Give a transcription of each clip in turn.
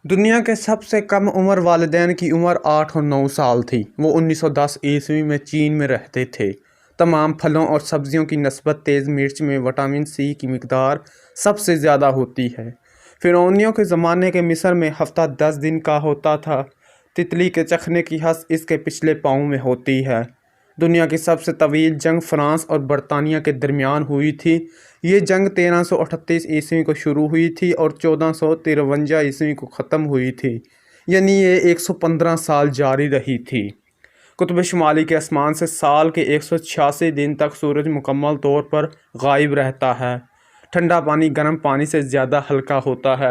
دنیا کے سب سے کم عمر والدین کی عمر 8 اور 9 سال تھی۔ وہ 1910 عیسوی میں چین میں رہتے تھے۔ تمام پھلوں اور سبزیوں کی نسبت تیز مرچ میں وٹامن سی کی مقدار سب سے زیادہ ہوتی ہے۔ فرعونیوں کے زمانے کے مصر میں ہفتہ 10 دن کا ہوتا تھا۔ تتلی کے چخنے کی حس اس کے پچھلے پاؤں میں ہوتی ہے۔ دنیا کی سب سے طویل جنگ فرانس اور برطانیہ کے درمیان ہوئی تھی۔ یہ جنگ 1338 عیسوی کو شروع ہوئی تھی اور 1453 عیسوی کو ختم ہوئی تھی، یعنی یہ 115 سال جاری رہی تھی۔ قطب شمالی کے آسمان سے سال کے 186 دن تک سورج مکمل طور پر غائب رہتا ہے۔ ٹھنڈا پانی گرم پانی سے زیادہ ہلکا ہوتا ہے۔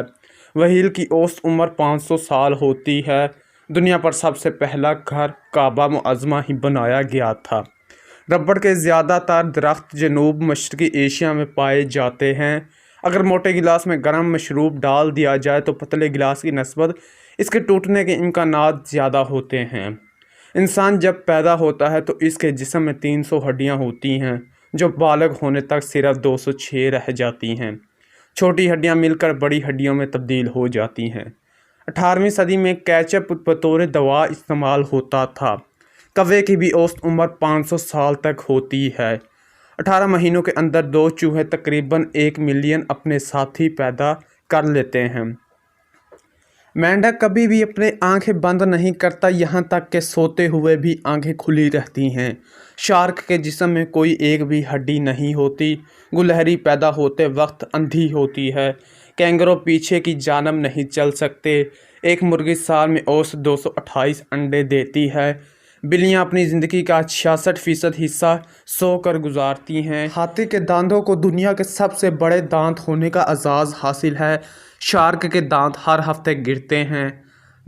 وہیل کی اوسط عمر 500 سال ہوتی ہے۔ دنیا پر سب سے پہلا گھر کعبہ معظمہ ہی بنایا گیا تھا۔ ربڑ کے زیادہ تر درخت جنوب مشرقی ایشیا میں پائے جاتے ہیں۔ اگر موٹے گلاس میں گرم مشروب ڈال دیا جائے تو پتلے گلاس کی نسبت اس کے ٹوٹنے کے امکانات زیادہ ہوتے ہیں۔ انسان جب پیدا ہوتا ہے تو اس کے جسم میں 300 ہڈیاں ہوتی ہیں، جو بالغ ہونے تک صرف 206 رہ جاتی ہیں۔ چھوٹی ہڈیاں مل کر بڑی ہڈیوں میں تبدیل ہو جاتی ہیں۔ 18ویں صدی میں کیچپ بطور دوا استعمال ہوتا تھا۔ کوے کی بھی اوسط عمر 500 سال تک ہوتی ہے۔ 18 مہینوں کے اندر 2 چوہے تقریباً 1 ملین اپنے ساتھی پیدا کر لیتے ہیں۔ مینڈک کبھی بھی اپنے آنکھیں بند نہیں کرتا، یہاں تک کہ سوتے ہوئے بھی آنکھیں کھلی رہتی ہیں۔ شارک کے جسم میں کوئی ایک بھی ہڈی نہیں ہوتی۔ گلہری پیدا ہوتے وقت اندھی ہوتی ہے۔ کینگرو پیچھے کی جانب نہیں چل سکتے۔ ایک مرغی سال میں اوسط 228 انڈے دیتی ہے۔ بلیاں اپنی زندگی کا 66% حصہ سو کر گزارتی ہیں۔ ہاتھی کے دانتوں کو دنیا کے سب سے بڑے دانت ہونے کا اعزاز حاصل ہے۔ شارک کے دانت ہر ہفتے گرتے ہیں۔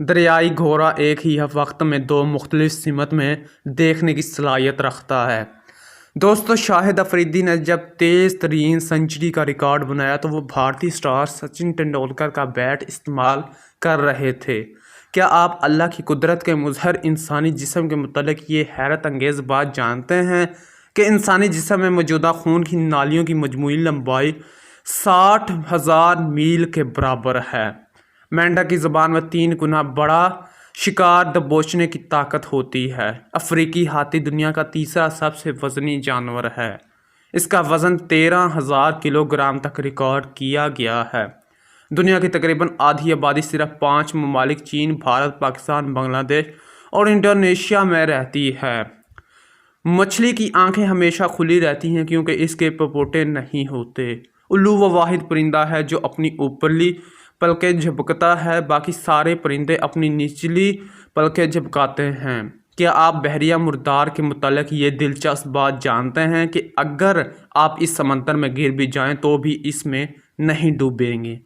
دریائی گھوڑا ایک ہی وقت میں 2 مختلف سمت میں دیکھنے کی صلاحیت رکھتا ہے۔ دوستو، شاہد افریدی نے جب تیز ترین سنچری کا ریکارڈ بنایا تو وہ بھارتی سٹار سچن ٹنڈولکر کا بیٹ استعمال کر رہے تھے۔ کیا آپ اللہ کی قدرت کے مظہر انسانی جسم کے متعلق یہ حیرت انگیز بات جانتے ہیں کہ انسانی جسم میں موجود خون کی نالیوں کی مجموعی لمبائی 60,000 میل کے برابر ہے۔ مینڈک کی زبان میں 3 گنا بڑا شکار دبوچنے کی طاقت ہوتی ہے۔ افریقی ہاتھی دنیا کا تیسرا سب سے وزنی جانور ہے۔ اس کا وزن 13,000 کلو گرام تک ریکارڈ کیا گیا ہے۔ دنیا کی تقریباً آدھی آبادی صرف 5 ممالک چین، بھارت، پاکستان، بنگلہ دیش اور انڈونیشیا میں رہتی ہے۔ مچھلی کی آنکھیں ہمیشہ کھلی رہتی ہیں کیونکہ اس کے پپوٹے نہیں ہوتے۔ الو وہ واحد پرندہ ہے جو اپنی اوپرلی پلکیں جھپکتا ہے، باقی سارے پرندے اپنی نچلی پلکیں جھپکاتے ہیں۔ کیا آپ بحیرہ مردار کے متعلق یہ دلچسپ بات جانتے ہیں کہ اگر آپ اس سمندر میں گر بھی جائیں تو بھی اس میں نہیں ڈوبیں گے؟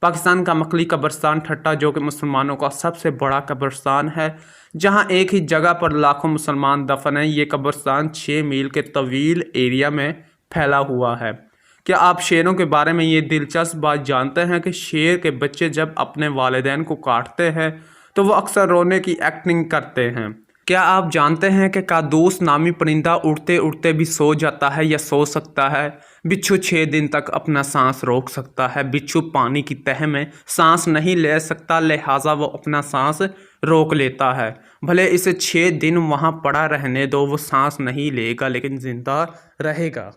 پاکستان کا مکلی قبرستان ٹھٹہ، جو کہ مسلمانوں کا سب سے بڑا قبرستان ہے، جہاں ایک ہی جگہ پر لاکھوں مسلمان دفن ہیں، یہ قبرستان 6 میل کے طویل ایریا میں پھیلا ہوا ہے۔ کیا آپ شیروں کے بارے میں یہ دلچسپ بات جانتے ہیں کہ شیر کے بچے جب اپنے والدین کو کاٹتے ہیں تو وہ اکثر رونے کی ایکٹنگ کرتے ہیں؟ کیا آپ جانتے ہیں کہ قادوس نامی پرندہ اڑتے اڑتے بھی سو جاتا ہے یا سو سکتا ہے؟ بچھو 6 دن تک اپنا سانس روک سکتا ہے۔ بچھو پانی کی تہہ میں سانس نہیں لے سکتا، لہٰذا وہ اپنا سانس روک لیتا ہے۔ بھلے اسے 6 دن وہاں پڑا رہنے دو، وہ سانس نہیں لے گا لیکن زندہ رہے گا۔